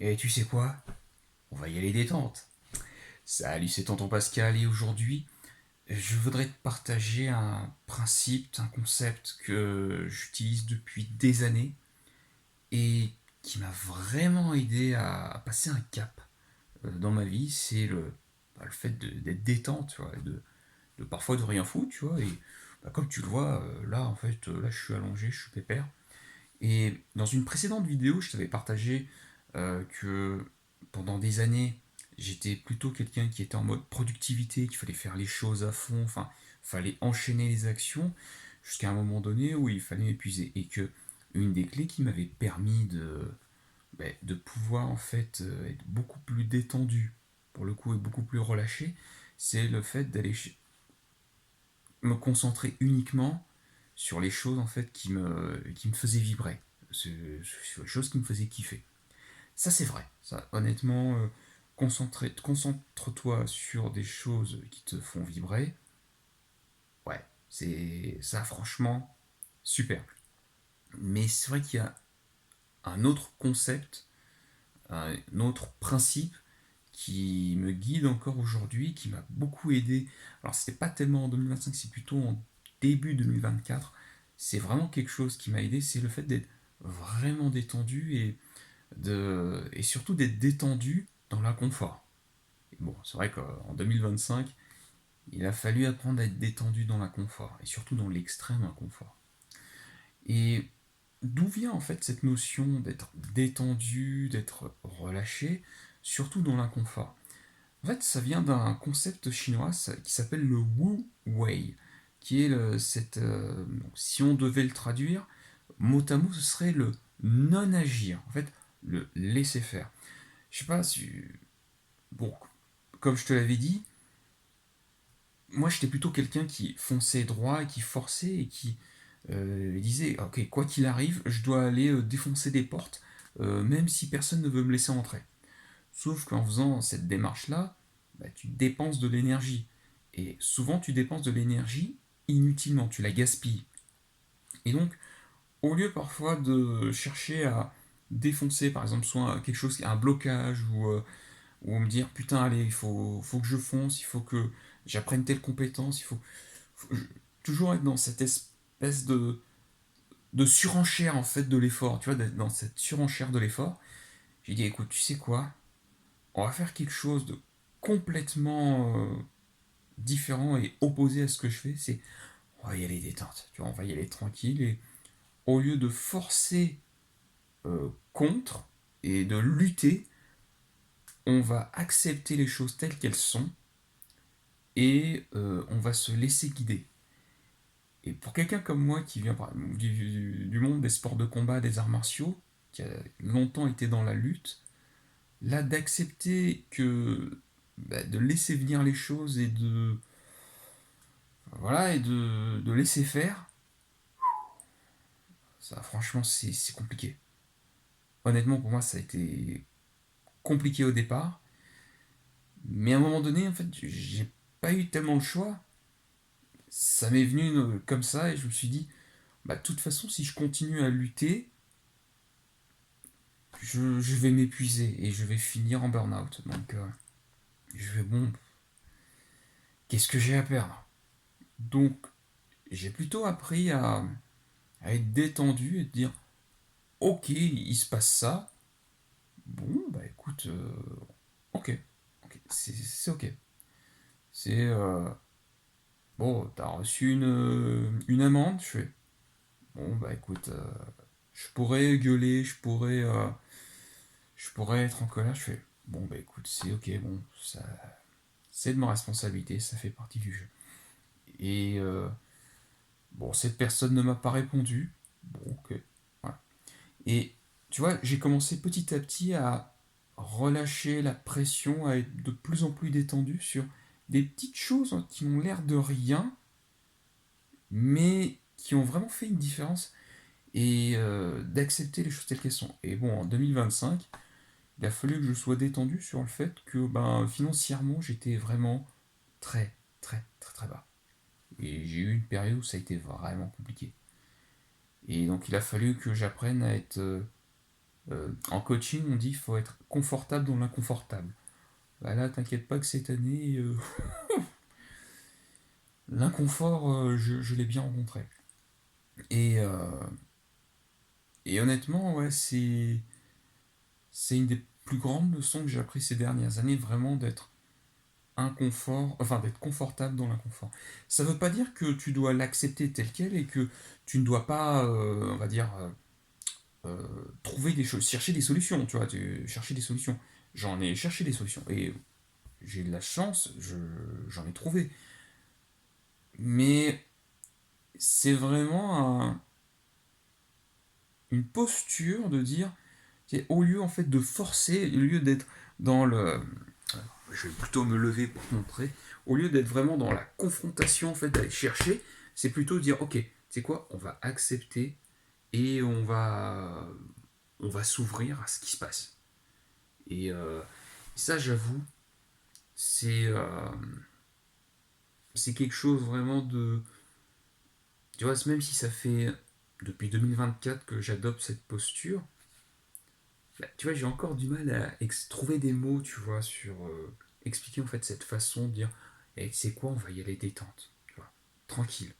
Et tu sais quoi? On va y aller détente. Salut, c'est tonton Pascal et aujourd'hui, je voudrais te partager un principe, un concept que j'utilise depuis des années et qui m'a vraiment aidé à passer un cap dans ma vie. C'est le fait d'être détente, tu vois, de parfois de rien foutre, tu vois. Et comme tu le vois, là, en fait, là, je suis allongé, je suis pépère. Et dans une précédente vidéo, je t'avais partagé que pendant des années, j'étais plutôt quelqu'un qui était en mode productivité, qu'il fallait faire les choses à fond, enfin, fallait enchaîner les actions jusqu'à un moment donné où il fallait m'épuiser. Et que une des clés qui m'avait permis de pouvoir en fait être beaucoup plus détendu, pour le coup, et beaucoup plus relâché, c'est le fait d'aller me concentrer uniquement sur les choses en fait qui me faisaient vibrer, sur les choses qui me faisaient kiffer. Ça c'est vrai, ça honnêtement, concentre-toi sur des choses qui te font vibrer, ouais, c'est ça franchement super. Mais c'est vrai qu'il y a un autre concept, un autre principe qui me guide encore aujourd'hui, qui m'a beaucoup aidé. Alors c'était pas tellement en 2025, c'est plutôt en début 2024. C'est vraiment quelque chose qui m'a aidé, c'est le fait d'être vraiment détendu et surtout d'être détendu dans l'inconfort. Et bon, c'est vrai qu'en 2025, il a fallu apprendre à être détendu dans l'inconfort, et surtout dans l'extrême inconfort. Et d'où vient en fait cette notion d'être détendu, d'être relâché, surtout dans l'inconfort? En fait, ça vient d'un concept chinois qui s'appelle le Wu Wei, qui est si on devait le traduire, mot à mot, ce serait le non-agir, en fait, le laisser faire. Je sais pas si. Bon, comme je te l'avais dit, moi j'étais plutôt quelqu'un qui fonçait droit et qui forçait et qui disait ok, quoi qu'il arrive, je dois aller défoncer des portes, même si personne ne veut me laisser entrer. Sauf qu'en faisant cette démarche-là, bah, tu dépenses de l'énergie. Et souvent, tu dépenses de l'énergie inutilement, tu la gaspilles. Et donc, au lieu parfois de chercher à défoncer, par exemple, soit quelque chose, un blocage, ou me dire putain, allez, faut que je fonce, il faut que j'apprenne telle compétence, toujours être dans cette espèce de surenchère en fait de l'effort, tu vois, d'être dans cette surenchère de l'effort. J'ai dit écoute, tu sais quoi, on va faire quelque chose de complètement différent et opposé à ce que je fais, c'est on va y aller détente, tu vois, on va y aller tranquille et au lieu de forcer contre et de lutter, on va accepter les choses telles qu'elles sont et on va se laisser guider. Et pour quelqu'un comme moi qui vient du monde des sports de combat, des arts martiaux, qui a longtemps été dans la lutte, là d'accepter de laisser venir les choses et de laisser faire, ça franchement c'est compliqué. Honnêtement pour moi ça a été compliqué au départ, mais à un moment donné en fait j'ai pas eu tellement le choix. Ça m'est venu comme ça et je me suis dit bah de toute façon si je continue à lutter, je vais m'épuiser et je vais finir en burn-out. Donc je vais bon, qu'est-ce que j'ai à perdre? Donc j'ai plutôt appris à être détendu et de dire ok, il se passe ça. Bon, bah écoute, ok, ok, c'est ok. C'est bon, t'as reçu une amende, je fais bon, bah écoute, je pourrais gueuler, je pourrais être en colère, je fais bon, bah écoute, c'est ok, bon, ça, c'est de ma responsabilité, ça fait partie du jeu. Et bon, cette personne ne m'a pas répondu, bon, ok, voilà. Et tu vois, j'ai commencé petit à petit à relâcher la pression, à être de plus en plus détendu sur des petites choses qui ont l'air de rien, mais qui ont vraiment fait une différence et d'accepter les choses telles qu'elles sont. Et bon, en 2025, il a fallu que je sois détendu sur le fait que ben, financièrement, j'étais vraiment très, très, très, très bas. Et j'ai eu une période où ça a été vraiment compliqué. Et donc il a fallu que j'apprenne à être En coaching, on dit qu'il faut être confortable dans l'inconfortable. Bah là, t'inquiète pas que cette année, l'inconfort, je l'ai bien rencontré. Et, euh, et honnêtement, ouais, c'est une des plus grandes leçons que j'ai apprises ces dernières années, vraiment d'être confortable dans l'inconfort. Ça veut pas dire que tu dois l'accepter tel quel et que tu ne dois pas, on va dire, trouver des choses, chercher des solutions, tu vois, chercher des solutions. J'en ai cherché des solutions et j'ai de la chance, j'en ai trouvé. Mais c'est vraiment une posture de dire, au lieu en fait de forcer, au lieu d'être dans le, je vais plutôt me lever pour te montrer, au lieu d'être vraiment dans la confrontation, en fait, d'aller chercher, c'est plutôt dire, ok, c'est quoi, on va accepter et on va s'ouvrir à ce qui se passe. Et ça, j'avoue, c'est c'est quelque chose vraiment de, tu vois, même si ça fait depuis 2024 que j'adopte cette posture, bah, tu vois, j'ai encore du mal à trouver des mots, tu vois, sur expliquer en fait cette façon de dire, et tu sais quoi, on va y aller détente, tu vois, tranquille.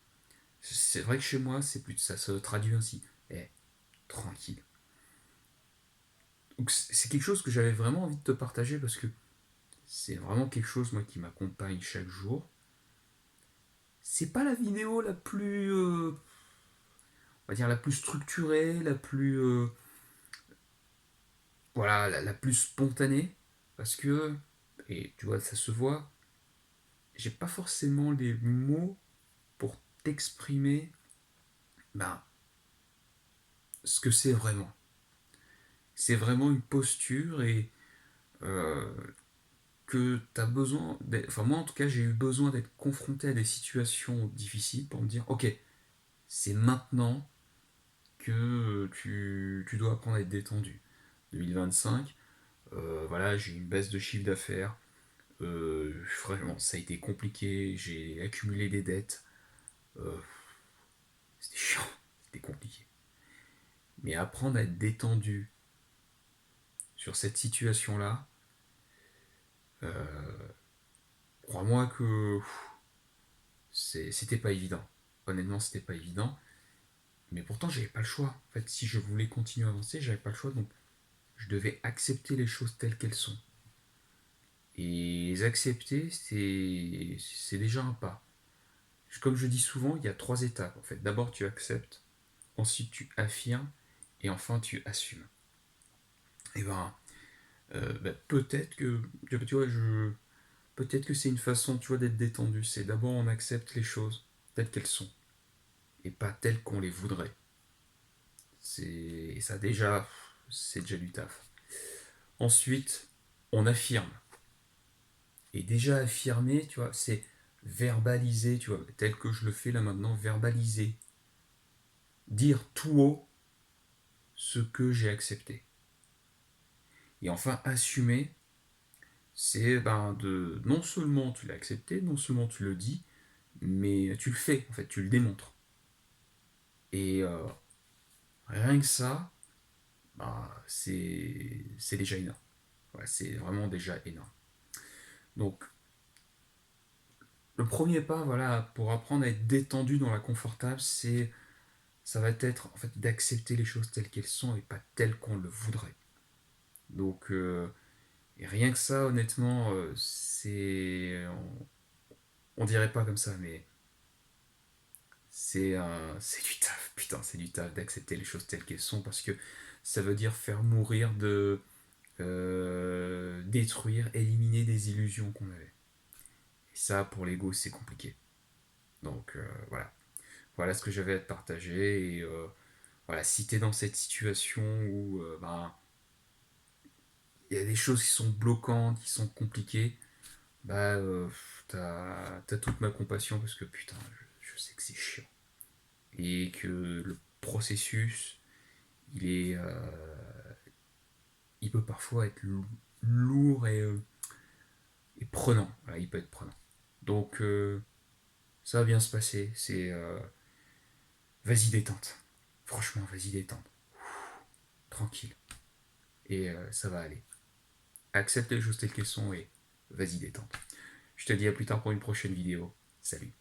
C'est vrai que chez moi, c'est plus ça se traduit ainsi. Eh, tranquille. Donc c'est quelque chose que j'avais vraiment envie de te partager parce que c'est vraiment quelque chose moi qui m'accompagne chaque jour. C'est pas la vidéo la plus, on va dire la plus structurée, la plus, voilà, la plus spontanée parce que, et tu vois, ça se voit, j'ai pas forcément les mots pour t'exprimer ben, ce que c'est vraiment. C'est vraiment une posture et euh, que tu as besoin enfin moi en tout cas j'ai eu besoin d'être confronté à des situations difficiles pour me dire ok, c'est maintenant que tu dois apprendre à être détendu. 2025, voilà, j'ai eu une baisse de chiffre d'affaires. Vraiment, ça a été compliqué. J'ai accumulé des dettes. Euh, C'était chiant, c'était compliqué. Mais apprendre à être détendu sur cette situation-là, crois-moi que c'était pas évident. Honnêtement, c'était pas évident. Mais pourtant, j'avais pas le choix. En fait, si je voulais continuer à avancer, j'avais pas le choix. Donc, je devais accepter les choses telles qu'elles sont. Et les accepter, c'est déjà un pas. Comme je dis souvent, il y a trois étapes. En fait, d'abord, tu acceptes. Ensuite, tu affirmes. Et enfin, tu assumes. Et ben, peut-être que, tu vois, peut-être que c'est une façon, tu vois, d'être détendu. C'est d'abord on accepte les choses telles qu'elles sont et pas telles qu'on les voudrait. Et ça déjà, c'est déjà du taf. Ensuite, on affirme. Et déjà affirmer, tu vois, c'est verbaliser, tu vois, tel que je le fais là maintenant, verbaliser. Dire tout haut ce que j'ai accepté. Et enfin, assumer, c'est ben, de non seulement tu l'as accepté, non seulement tu le dis, mais tu le fais, en fait, tu le démontres. Et rien que ça, bah, c'est déjà énorme. Ouais, c'est vraiment déjà énorme. Donc, le premier pas, voilà, pour apprendre à être détendu dans la confortable, ça va être en fait d'accepter les choses telles qu'elles sont et pas telles qu'on le voudrait. Donc, et rien que ça, honnêtement, on dirait pas comme ça, mais c'est du taf. Putain, c'est du taf d'accepter les choses telles qu'elles sont parce que ça veut dire faire mourir détruire, éliminer des illusions qu'on avait. Et ça, pour l'ego, c'est compliqué. Donc voilà. Voilà ce que j'avais à te partager. Et voilà, si t'es dans cette situation où ben, il y a des choses qui sont bloquantes, qui sont compliquées, bah t'as toute ma compassion parce que putain, je sais que c'est chiant. Et que le processus, il est, il peut parfois être lourd et prenant. Voilà, il peut être prenant. Donc ça va bien se passer. C'est vas-y détente. Franchement, vas-y détente. Tranquille. et ça va aller. Accepte les choses telles qu'elles sont et vas-y détente. Je te dis à plus tard pour une prochaine vidéo. Salut.